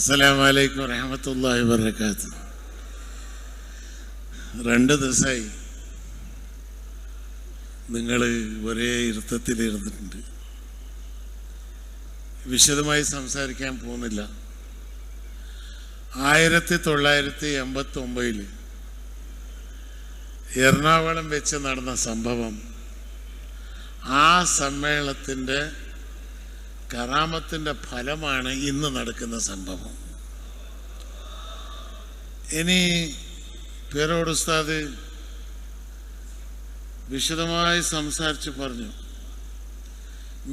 അസ്സലാമു അലൈക്കും വറഹ്മത്തുള്ളാഹി വബറകാതുഹു. 2 ദിവസമായി നിങ്ങൾ ഒരേ ഇരുത്തത്തിലിരുന്നിട്ടുണ്ട്. വിശദമായി സംസാരിക്കാൻ പോകുന്നില്ല. 1989 എറണാകുളം വെച്ച് നടന്ന സംഭവം, ആ സമ്മേളനത്തിൻ്റെ കറാമത്തിൻ്റെ ഫലമാണ് ഇന്ന് നടക്കുന്ന സംഭവം. ഇനി പേരോട് ഉസ്താദ് വിശദമായി സംസാരിച്ച് പറഞ്ഞു.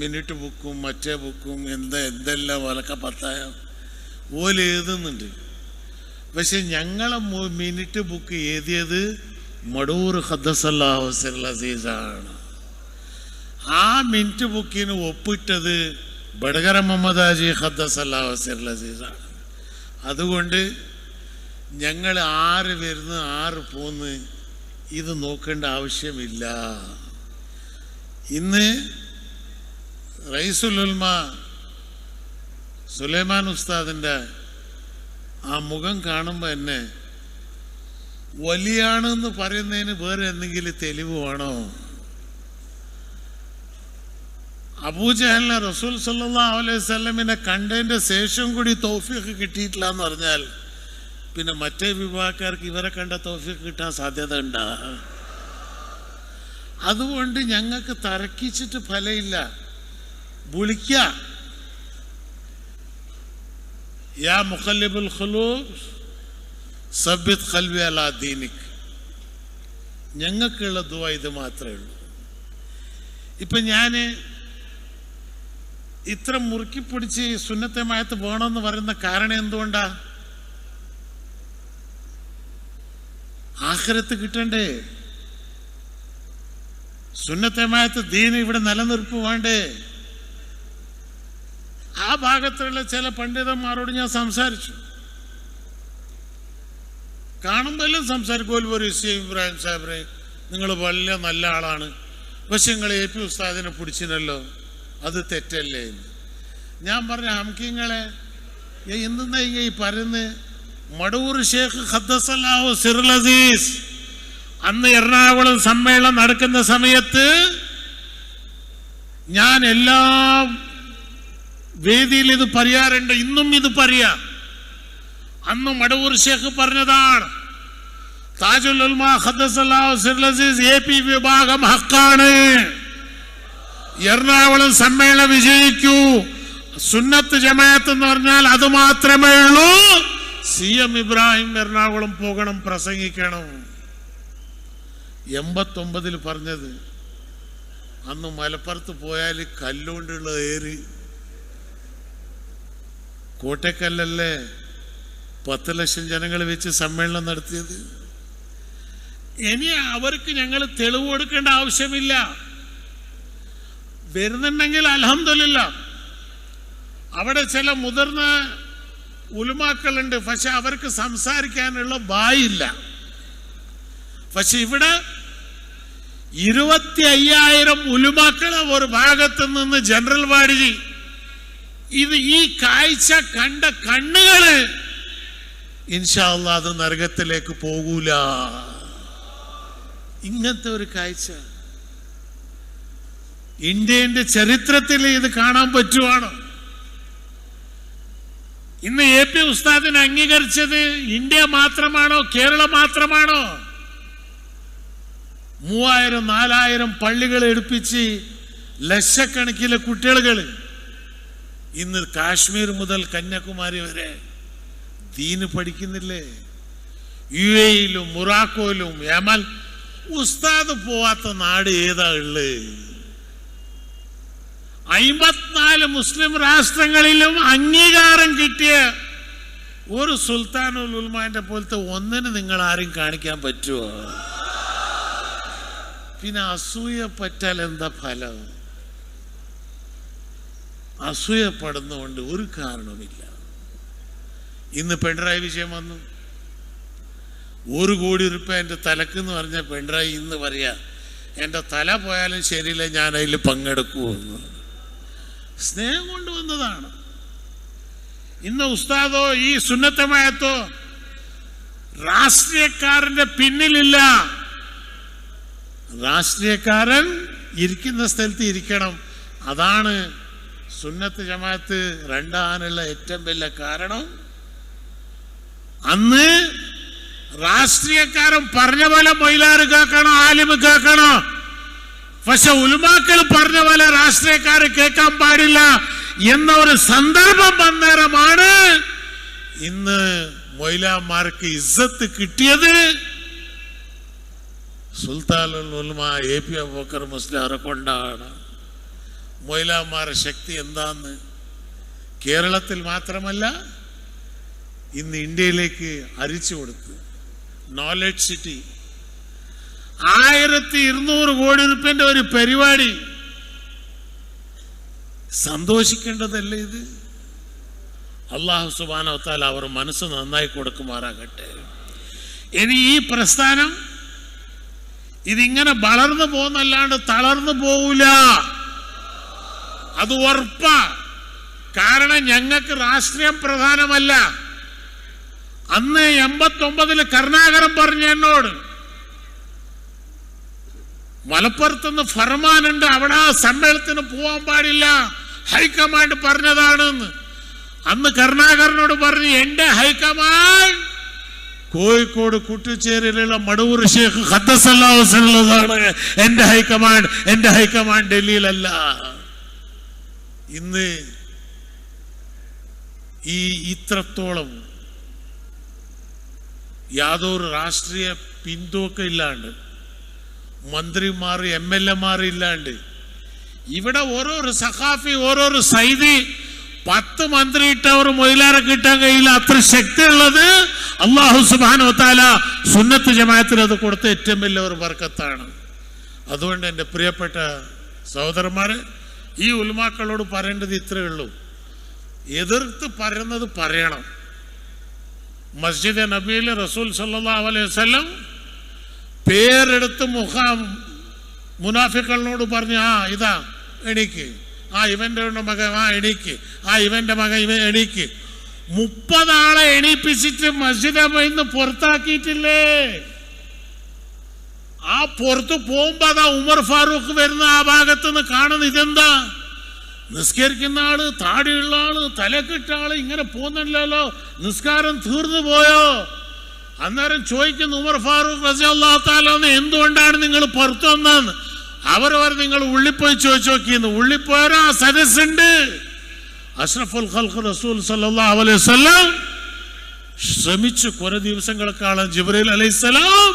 മിനിറ്റ് ബുക്കും മറ്റേ ബുക്കും എന്തെല്ലാം വലക്ക പത്തായ ഓല് എഴുതുന്നുണ്ട്. പക്ഷെ ഞങ്ങളെ മിനിറ്റ് ബുക്ക് എഴുതിയത് മടൂർ ഖദ്ദസല്ലാഹു സിറൽ അസീസാണ്. ആ മിനിറ്റ് ബുക്കിന് ഒപ്പിട്ടത് ബഡഗര മുഹമ്മദ് ഹാജി ഖദ്ദസല്ലാഹു സിറൽ അസീസാണ്. അതുകൊണ്ട് ഞങ്ങൾ 6 വരുന്നു 6 പോന്ന് ഇത് നോക്കേണ്ട ആവശ്യമില്ല. ഇന്ന് റഈസുൽ ഉലമ സുലൈമാൻ ഉസ്താദിൻ്റെ ആ മുഖം കാണുമ്പോൾ തന്നെ വലിയാണെന്ന് പറയുന്നതിന് വേറെ എന്തെങ്കിലും തെളിവ് വേണോ? അബൂജഹലിനെ റസൂൽ സല്ലല്ലാഹു അലൈഹി വസല്ലമിനെ കണ്ടതിൻ്റെ ശേഷം കൂടി തൗഫീഖ് കിട്ടിയിട്ടില്ല എന്ന് പറഞ്ഞാൽ പിന്നെ മറ്റേ വിഭാഗക്കാർക്ക് ഇവരെ കണ്ട തൗഫീഖ് കിട്ടാൻ സാധ്യത ഉണ്ടാ. അതുകൊണ്ട് ഞങ്ങൾക്ക് തർക്കിച്ചിട്ട് ഫലമില്ല. വിളിക്ക, യാ മുഖല്ലിബുൽ ഖുലൂബ് സബ്ബിത് ഖൽബി അലാ ദീനിക്. ഞങ്ങൾക്കുള്ള ദുആ ഇത് മാത്രമേ ഉള്ളൂ. ഇപ്പം ഞാൻ ഇത്ര മുറുക്കി പിടിച്ച് സുന്നത്തെ മയത്ത് വേണമെന്ന് പറയുന്ന കാരണം എന്തുകൊണ്ടാ? ആഖിറത്ത് കിട്ടണ്ടേ? സുന്നത്തെ മയത്ത് ദീൻ ഇവിടെ നിലനിർപ്പ് വേണ്ടേ? ആ ഭാഗത്തുള്ള ചില പണ്ഡിതന്മാരോട് ഞാൻ സംസാരിച്ചു. കാണുമ്പോഴെല്ലാം സംസാരിക്കും. ഒരു ഇബ്രാഹിം സാഹിബ്, നിങ്ങൾ വലിയ നല്ല ആളാണ്, പക്ഷെ നിങ്ങൾ AP ഉസ്താദിനെ പിടിച്ചിനല്ലോ, അത് തെറ്റല്ലേ? ഞാൻ പറഞ്ഞ ഹംകിങ്ങളെ എന്തെന്നാ ഈ പറയുന്നത്? മടൂർ ഷേഖ് ഖദ്ദസല്ലാഹു സിറൽ അസീസ് അന്ന് എറണാകുളം സമ്മേളനം നടക്കുന്ന സമയത്ത് ഞാൻ എല്ലാ വേദിയിൽ ഇത് പറയാറുണ്ട്, ഇന്നും ഇത് പറയാം. അന്ന് മടവൂർ ഷേഖ് പറഞ്ഞതാണ്, താജുൽ ഉലമ ഖദ്ദസല്ലാഹു സിറൽ അസീസ് AP വിഭാഗം ഹക്കാണ്. എറണാകുളം സമ്മേളനം വിജയിക്കൂ. സുന്നത്ത് ജമാഅത്ത് എന്ന് പറഞ്ഞാൽ അത് മാത്രമേ ഉള്ളൂ. CM ഇബ്രാഹിം എറണാകുളം പോകണം, പ്രസംഗിക്കണം. 89 പറഞ്ഞത്. അന്ന് മലപ്പുറത്ത് പോയാൽ കല്ലുകൊണ്ടുള്ള ഏര്, കോട്ടക്കല്ലല്ലേ 10 ലക്ഷം ജനങ്ങൾ വെച്ച് സമ്മേളനം നടത്തിയത്. ഇനി അവർക്ക് ഞങ്ങൾ തെളിവ് കൊടുക്കേണ്ട ആവശ്യമില്ല. വരുന്നുണ്ടെങ്കിൽ അൽഹംദുലില്ലാഹ്. അവിടെ ചില മുതിർന്ന ഉലമാക്കളുണ്ട്, പക്ഷെ അവർക്ക് സംസാരിക്കാനുള്ള വായില്ല. പക്ഷെ ഇവിടെ 25,000 ഉലമാക്കളെ ഒരു ഭാഗത്ത് നിന്ന് ജനറൽ വാടി ഇത് ഈ കാഴ്ച കണ്ട കണ്ണുകള് ഇൻഷാ അല്ലാഹ് അത് നരകത്തിലേക്ക് പോകൂല. ഇങ്ങനത്തെ ഒരു കാഴ്ച ഇന്ത്യന്റെ ചരിത്രത്തിൽ ഇത് കാണാൻ പറ്റുവാണ്. ഇന്ന് AP ഉസ്താദിനെ അംഗീകരിച്ചത് ഇന്ത്യ മാത്രമാണോ, കേരളം മാത്രമാണോ? 3000-4000 പള്ളികൾ എടുപ്പിച്ച് ലക്ഷക്കണക്കിലെ കുട്ടികൾ ഇന്ന് കാശ്മീർ മുതൽ കന്യാകുമാരി വരെ ദീന് പഠിക്കുന്നില്ലേ? UAE-യിലും മൊറോക്കോയിലും യമൻ. ഉസ്താദ് പോവാത്ത നാട് ഏതാ ഉള്ളത്? 54 മുസ്ലിം രാഷ്ട്രങ്ങളിലും അംഗീകാരം കിട്ടിയ ഒരു സുൽത്താനുൽ ഉലമാന്റെ പോലത്തെ ഒന്നിന് നിങ്ങൾ ആരും കാണിക്കാൻ പറ്റുമോ? പിന്നെ അസൂയ പറ്റാൽ എന്താ ഫലം? അസൂയപ്പെടുന്നതുകൊണ്ട് ഒരു കാരണവുമില്ല. ഇന്ന് പിണറായി വിജയൻ വന്നു, 1 കോടി രൂപ എൻ്റെ തലക്കെന്ന് പറഞ്ഞ പിണറായി ഇന്ന് പറയാ എൻ്റെ തല പോയാലും ശരിയില്ല, ഞാൻ അതിൽ പങ്കെടുക്കുമെന്ന്. സ്നേഹം കൊണ്ടുവന്നതാണ്. ഇന്ന് ഉസ്താദോ ഈ സുന്നത്തമയത്തോ രാഷ്ട്രീയക്കാരന്റെ പിന്നിലില്ല. രാഷ്ട്രീയക്കാരൻ ഇരിക്കുന്ന സ്ഥലത്ത് ഇരിക്കണം. അതാണ് സുന്നത്ത് ജമാഅത്ത് രണ്ടാനുള്ള ഏറ്റവും വലിയ കാരണം. അന്ന് രാഷ്ട്രീയക്കാരൻ പറഞ്ഞ പോലെ മൊയിലാറ് കേൾക്കണം, ആലിമ് കേൾക്കണം. പക്ഷെ ഉലമാക്കൾ പറഞ്ഞ പോലെ രാഷ്ട്രീയക്കാർ കേൾക്കാൻ പാടില്ല എന്ന ഒരു സന്ദർഭം വന്നേരമാണ് ഇന്ന് മൊയിലാമാർക്ക് ഇസ്സത്ത് കിട്ടിയത്. സുൽത്താനുൽ ഉലമ AP അബൂബക്കർ മുസ്ലിയാരെ കൊണ്ടാണ്. മൊയിലാമാരുടെ ശക്തി എന്താന്ന് കേരളത്തിൽ മാത്രമല്ല ഇന്ന് ഇന്ത്യയിലേക്ക് അരിച്ചു കൊടുത്ത്. നോളജ് സിറ്റി 1200 കോടി രൂപയുടെ ഒരു പരിപാടി. സന്തോഷിക്കേണ്ടതല്ലേ ഇത്? അല്ലാഹു സുബ്ഹാനഹു വ തആല അവർ മനസ്സ് നന്നായി കൊടുക്കുമാറാകട്ടെ. ഇനി ഈ പ്രസ്ഥാനം ഇതിങ്ങനെ വളർന്നു പോകുന്നല്ലാണ്ട് തളർന്നു പോവില്ല, അത് ഉറപ്പാ. കാരണം ഞങ്ങൾക്ക് രാഷ്ട്രീയം പ്രധാനമല്ല. അന്ന് 89 കരുണാകരൻ പറഞ്ഞു എന്നോട്, മലപ്പുറത്തുനിന്ന് ഫർമാനുണ്ട്, അവിടെ സമ്മേളനത്തിന് പോവാൻ പാടില്ല, ഹൈക്കമാൻഡ് പറഞ്ഞതാണെന്ന്. അന്ന് കരുണാകരനോട് പറഞ്ഞു, എന്റെ ഹൈക്കമാൻഡ് കോഴിക്കോട് കുട്ടിച്ചേരിയിലുള്ള മടവൂർ ഷേഖ് ഖദ്ദസല്ലാഹു വസല്ലതാണ് എന്റെ ഹൈക്കമാൻഡ്. എന്റെ ഹൈക്കമാൻഡ് ഡൽഹിയിലല്ല. ഇന്ന് ഈ ഇത്രത്തോളം യാതൊരു രാഷ്ട്രീയ പിന്തുണ ഇല്ലാണ്ട്, മന്ത്രിമാർ MLA ഇല്ലാണ്ട്, ഇവിടെ ഓരോരു സഖാഫി ഓരോരു സൈദി 10 മന്ത്രി ഇട്ടവർ മൊയിലാറെ കിട്ടാൻ കഴിയില്ല. അത്ര ശക്തിയുള്ളത് അല്ലാഹു സുബ്ഹാനഹു വ തആല സുന്നത്ത് ജമാഅത്തിന് അത് കൊടുത്ത ഏറ്റവും വലിയ ഒരു ബർക്കത്താണ്. അതുകൊണ്ട് എൻ്റെ പ്രിയപ്പെട്ട സഹോദരന്മാരെ, ഈ ഉലമാക്കളോട് പറയേണ്ടത് ഇത്രയേ ഉള്ളൂ. എതിർത്ത് പറയുന്നത് പറയണം. മസ്ജിദ് നബിയിൽ റസൂൽ സല്ലല്ലാഹു അലൈഹി വസല്ലം പേരെടുത്ത് മുനാഫിക്കുകളോട് പറഞ്ഞു, ഇതാ എണീക്ക്, ഇവന്റെ മകൻ എണീക്ക്, ഇവന്റെ മകൻ ഇവൻ എണീക്ക്. 30 ആളെ എണീപ്പിച്ചിട്ട് മസ്ജിദ് നിന്ന് പുറത്താക്കിയിട്ടില്ലേ? ആ പുറത്ത് പോകുമ്പോ അതാ ഉമർ ഫാറൂഖ് വരുന്ന ആ ഭാഗത്തുനിന്ന് കാണുന്നത്. ഇതെന്താ? നിസ്കരിക്കുന്ന ആള്, താടിയുള്ള ആള്, തലക്കിട്ട ആള് ഇങ്ങനെ പോകുന്നില്ലല്ലോ, നിസ്കാരം തീർന്നു പോയോ? അന്നേരം ചോദിക്കുന്നു ഉമർ ഫാറൂഖ് റളിയല്ലാഹു തആല എന്തുകൊണ്ടാണ് നിങ്ങൾ പുറത്തു വന്നതെന്ന്. അവർ നിങ്ങൾ ഉള്ളിപ്പോയി ചോദിച്ചു നോക്കിയെന്ന്. ഉള്ളിപ്പോയാ സദസ്സുണ്ട്. അഷ്റഫുൽ ഖൽഖ് റസൂൽ സല്ലല്ലാഹു അലൈഹി വസല്ലം ശ്രമിച്ചു. കുറെ ദിവസങ്ങൾക്കാണ് ജിബ്രീൽ അലൈഹിസ്സലാം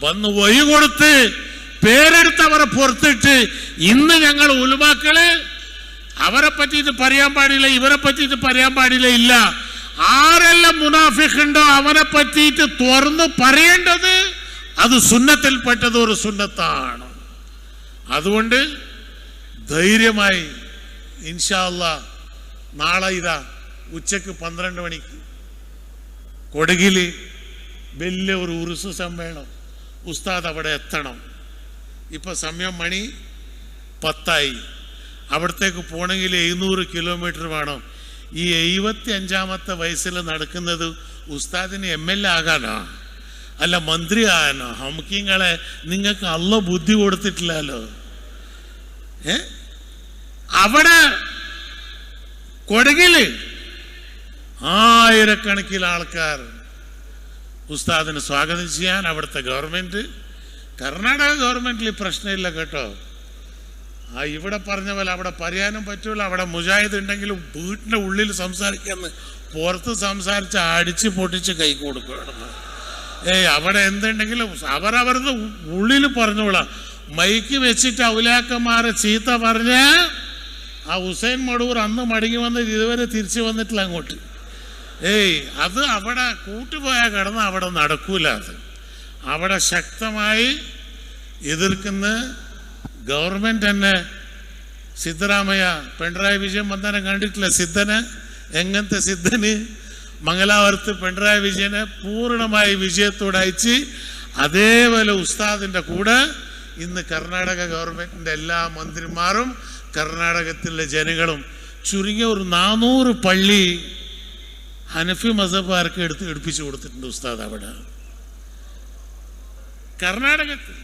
വന്ന് വഴി കൊടുത്ത് പേരെടുത്ത് അവരെ പുറത്തിട്ട്, ഇന്ന് ഞങ്ങൾ ഉലമാക്കള് അവരെ പറ്റിയിട്ട് പറയാൻ പാടില്ല, ഇവരെ പറ്റിയിട്ട് പറയാൻ പാടില്ല, ഇല്ല. ആരെല്ലാം മുനാഫിഖ് ഉണ്ടോ അവനെ പറ്റിയിട്ട് തുറന്നു പറയേണ്ടത് അത് സുന്നത്തിൽപ്പെട്ടത് ഒരു സുന്നത്താണ്. അതുകൊണ്ട് ധൈര്യമായി ഇൻഷാ അല്ലാഹ് നാളെ ഇതാ ഉച്ചക്ക് 12 മണിക്ക് കൊടകില് വലിയ ഒരു ഉറുസ് സമ്മേളനം. ഉസ്താദ് അവിടെ എത്തണം. ഇപ്പൊ സമയം മണി 10 അവിടത്തേക്ക് പോകണമെങ്കിൽ 700 കിലോമീറ്റർ വേണം. ഈ 75-ാമത്തെ വയസ്സിൽ നടക്കുന്നത് ഉസ്താദിന് MLA ആകാനോ അല്ല മന്ത്രി ആകാനോ? ഹംകിങ്ങളെ നിങ്ങൾക്ക് അള്ള ബുദ്ധി കൊടുത്തിട്ടില്ലല്ലോ. അവിടെ കൊടകില് ആയിരക്കണക്കിന് ആൾക്കാർ ഉസ്താദിന് സ്വാഗതം ചെയ്യാൻ അവിടുത്തെ ഗവൺമെന്റ്, കർണാടക ഗവൺമെന്റിൽ പ്രശ്നമില്ല കേട്ടോ. ഇവിടെ പറഞ്ഞ പോലെ അവിടെ പറയാനും പറ്റൂല. അവിടെ മുജാഹിദ് ഉണ്ടെങ്കിലും വീട്ടിന്റെ ഉള്ളിൽ സംസാരിക്കാന്ന്, പുറത്ത് സംസാരിച്ച് അടിച്ച് പൊട്ടിച്ച് കൈ കൊടുക്കണം. അവിടെ എന്തുണ്ടെങ്കിലും അവരവരുടെ ഉള്ളിൽ പറഞ്ഞോളാം. മൈക്ക് വെച്ചിട്ട് ഔലാക്കന്മാരെ ചീത്ത പറഞ്ഞ ആ ഹുസൈൻ മടൂർ അന്ന് മടങ്ങി വന്നത് ഇതുവരെ തിരിച്ചു വന്നിട്ടില്ല അങ്ങോട്ട്. അത് അവിടെ കൂട്ടുപോയാൽ കിടന്ന് അവിടെ നടക്കൂല. അത് അവിടെ ശക്തമായി എതിർക്കുന്ന ഗവൺമെന്റ് തന്നെ. സിദ്ധരാമയ്യ പിണറായി വിജയൻ വന്നാലും കണ്ടിട്ടില്ല സിദ്ധനെ. എങ്ങനത്തെ സിദ്ധന്? മംഗലാപുരത്ത് പിണറായി വിജയനെ പൂർണ്ണമായി വിജയത്തോടെ അയച്ച് അതേപോലെ ഉസ്താദിന്റെ കൂടെ ഇന്ന് കർണാടക ഗവൺമെന്റിന്റെ എല്ലാ മന്ത്രിമാരും കർണാടകത്തിലെ ജനങ്ങളും ചുരുങ്ങിയ ഒരു 400 പള്ളി ഹനഫി മസബുകാർക്ക് എടുപ്പിച്ചു കൊടുത്തിട്ടുണ്ട് ഉസ്താദ്. അവിടെ കർണാടകത്തിൽ,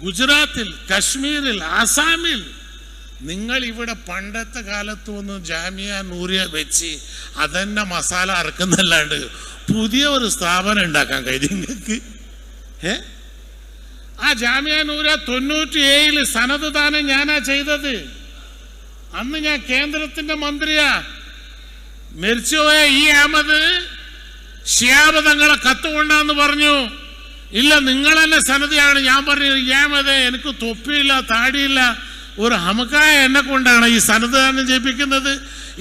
ഗുജറാത്തിൽ, കശ്മീരിൽ, ആസാമിൽ നിങ്ങൾ ഇവിടെ പണ്ടത്തെ കാലത്ത് ഒന്ന് ജാമിയ നൂറിയ വെച്ച് അതന്നെ മസാല അറക്കുന്നല്ലാണ്ട് പുതിയ ഒരു സ്ഥാപനം ഉണ്ടാക്കാൻ കഴിയും നിങ്ങൾക്ക്? ആ ജാമിയ നൂറിയ 97 സനത് ദാനം ഞാനാ ചെയ്തത്. അന്ന് ഞാൻ കേന്ദ്രത്തിന്റെ മന്ത്രിയാ. മരിച്ചുപോയ ഈ അഹമ്മദ് ഷിയാബ് തങ്ങളെ കത്തുകൊണ്ടാന്ന് പറഞ്ഞു. ഇല്ല, നിങ്ങൾ തന്നെ സനതിയാണ്. ഞാൻ പറഞ്ഞു, അഹമ്മദ് എനിക്ക് തൊപ്പിയില്ല, താടിയില്ല, ഒരു ഹമക്കായ എന്നെ കൊണ്ടാണ് ഈ സനത് ദാനം ചെയ്യിപ്പിക്കുന്നത്.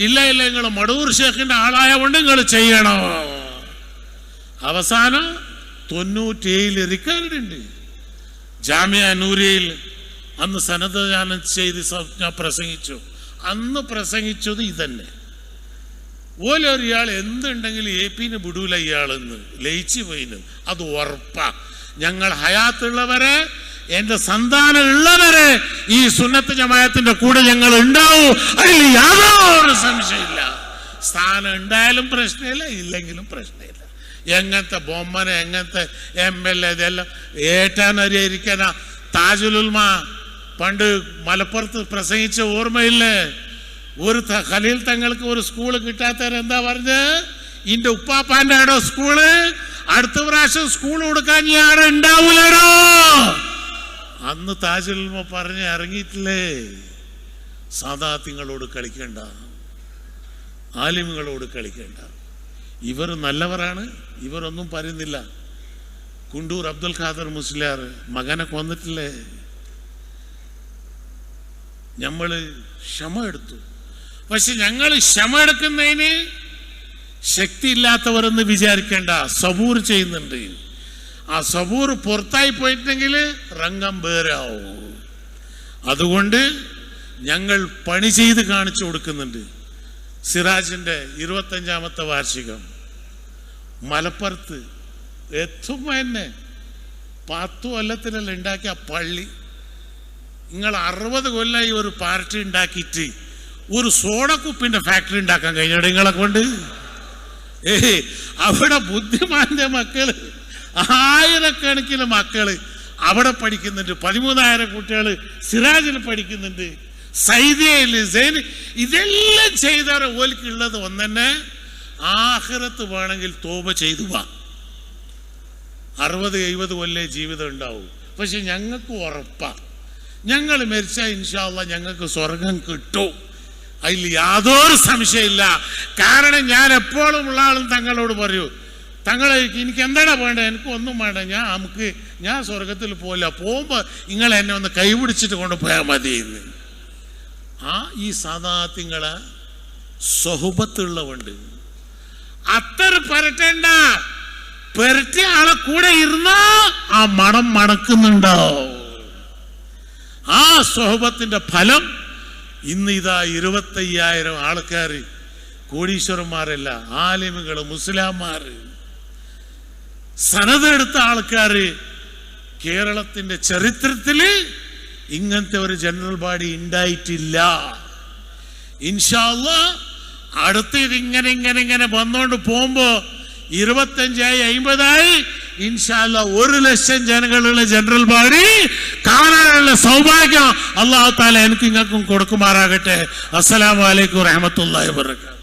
ഇല്ല, നിങ്ങൾ മടൂർ ഷേഖിന്റെ ആളായ കൊണ്ട് നിങ്ങൾ ചെയ്യണോ. അവസാനം 97 റിക്കാർഡുണ്ട്. ജാമിയ നൂരിയയിൽ അന്ന് സനത് ദാനം ചെയ്ത് ഞാൻ പ്രസംഗിച്ചു. അന്ന് പ്രസംഗിച്ചത് ഇതന്നെ. ഓരോരിയാൾ എന്തുണ്ടെങ്കിലും AP വിടൂല ഇയാളെന്ന് ലയിച്ചു പോയിന്. അത് ഉറപ്പാ. ഞങ്ങൾ ഹയാത്തുള്ളവരെ, എന്റെ സന്താനം ഉള്ളവരെ ഈ സുന്നത്ത് ജമാഅത്തിന്റെ കൂടെ ഞങ്ങൾ ഉണ്ടാവും. അതിൽ യാതൊരു സംശയമില്ല. സ്ഥാനം ഉണ്ടായാലും പ്രശ്നമില്ല, ഇല്ലെങ്കിലും പ്രശ്നമില്ല. എങ്ങനത്തെ ബൊമ്മനെ, എങ്ങനത്തെ MLA ഇതെല്ലാം ഏറ്റാനരിയിരിക്കാനാ. താജുലുൽമ പണ്ട് മലപ്പുറത്ത് പ്രസംഗിച്ച ഓർമ്മയില്ലേ? ഒരു ഖലീൽ തങ്ങൾക്ക് ഒരു സ്കൂള് കിട്ടാത്തവരെന്താ പറഞ്ഞ്, ഇന്റെ ഉപ്പാപ്പാന്റെ ആടോ സ്കൂള്, അടുത്ത പ്രാവശ്യം സ്കൂൾ കൊടുക്കാൻ ഞാൻ ആടെ ഉണ്ടാവൂലോ. അന്ന് താജുലുൽമ പറഞ്ഞ് ഇറങ്ങിയിട്ടില്ലേ, സാദാത്യങ്ങളോട് കളിക്കണ്ട, ആലിമുകളോട് കളിക്കണ്ട. ഇവർ നല്ലവരാണ്, ഇവരൊന്നും പറയുന്നില്ല. കുണ്ടൂർ അബ്ദുൽ ഖാദർ മുസ്ലിയാർ മകനെ കൊന്നിട്ടില്ലേ? നമ്മള് ക്ഷമ എടുത്തു. പക്ഷെ ഞങ്ങൾ ക്ഷമ എടുക്കുന്നതിന് ശക്തി ഇല്ലാത്തവരെന്ന് വിചാരിക്കേണ്ട. സബൂർ ചെയ്യുന്നുണ്ട്. ആ സബൂർ പുറത്തായി പോയിട്ടുണ്ടെങ്കിൽ രംഗം വേറാവും. അതുകൊണ്ട് ഞങ്ങൾ പണി ചെയ്ത് കാണിച്ചു കൊടുക്കുന്നുണ്ട്. സിറാജിന്റെ 25ാമത്തെ വാർഷികം മലപ്പുറത്ത് എത്തുമ്പോ തന്നെ 10 കൊല്ലത്തിനല്ല ഉണ്ടാക്കിയ പള്ളി. നിങ്ങൾ 60 കൊല്ലമായി ഒരു പാർട്ടി ഉണ്ടാക്കിയിട്ട് ഒരു സോഡക്കുപ്പിന്റെ ഫാക്ടറി ഉണ്ടാക്കാൻ കഴിഞ്ഞോ നിങ്ങളെ കൊണ്ട്? അവിടെ ബുദ്ധിമാന്റെ മക്കള്, 1000കണക്കിന് മക്കള് അവിടെ പഠിക്കുന്നുണ്ട്. 13,000 കുട്ടികൾ സിറാജിൽ പഠിക്കുന്നുണ്ട്. സൈദിയയില് സൈന് ഇതെല്ലാം ചെയ്താൽ ഓൽക്കുള്ളത് ഒന്നെ, ആഖിറത്ത് വേണമെങ്കിൽ തോബ ചെയ്തു വാ. 60-70 കൊല്ലം ജീവിതം ഉണ്ടാവും. പക്ഷെ ഞങ്ങൾക്ക് ഉറപ്പാ, ഞങ്ങൾ മരിച്ചാൽ ഇൻഷാ അല്ലാഹ് ഞങ്ങൾക്ക് സ്വർഗം കിട്ടും. അതിൽ യാതൊരു സംശയമില്ല. കാരണം ഞാൻ എപ്പോഴും ഉള്ള ആളും തങ്ങളോട് പറയൂ, തങ്ങളെ എനിക്ക് എന്താണ് വേണ്ടത്? എനിക്കൊന്നും വേണ്ട, ഞാൻ സ്വർഗത്തിൽ പോയില്ല, പോകുമ്പോൾ നിങ്ങൾ എന്നെ ഒന്ന് കൈപിടിച്ചിട്ട് കൊണ്ടുപോയാൽ മതി എന്ന്. ഈ സാദാത്യങ്ങളെ സ്വഹബത്തുള്ളവുണ്ട്. അത്ര പരട്ടേണ്ട, പെരട്ടിയ ആളെ കൂടെ ഇരുന്നാ ആ മണം മണക്കുന്നുണ്ടാവും. ആ സ്വഹബത്തിന്റെ ഫലം ഇന്ന് ഇതാ 25,000 ആൾക്കാർ, കോടീശ്വരന്മാരല്ല, ആലിമുകൾ, മുസ്ലിംമാര്, സനതെടുത്ത ആൾക്കാര്. കേരളത്തിന്റെ ചരിത്രത്തില് ഇങ്ങനത്തെ ഒരു ജനറൽ ബോഡി ഉണ്ടായിട്ടില്ല. ഇൻഷാ അല്ലാഹ് അടുത്ത ഇതിങ്ങനെ ഇങ്ങനെ ഇങ്ങനെ വന്നോണ്ട് പോകുമ്പോ 25,000 50,000 ഇൻഷാ അല്ലാഹ് 1,00,000 ജനങ്ങളുള്ള ജനറൽ ബോഡി കാണാനുള്ള സൗഭാഗ്യം അല്ലാഹു തആല എനിക്ക് നിങ്ങൾക്കും കൊടുക്കുമാറാകട്ടെ. അസ്സലാമു അലൈക്കും വറഹ്മത്തുള്ളാഹി വബറകാതുഹു.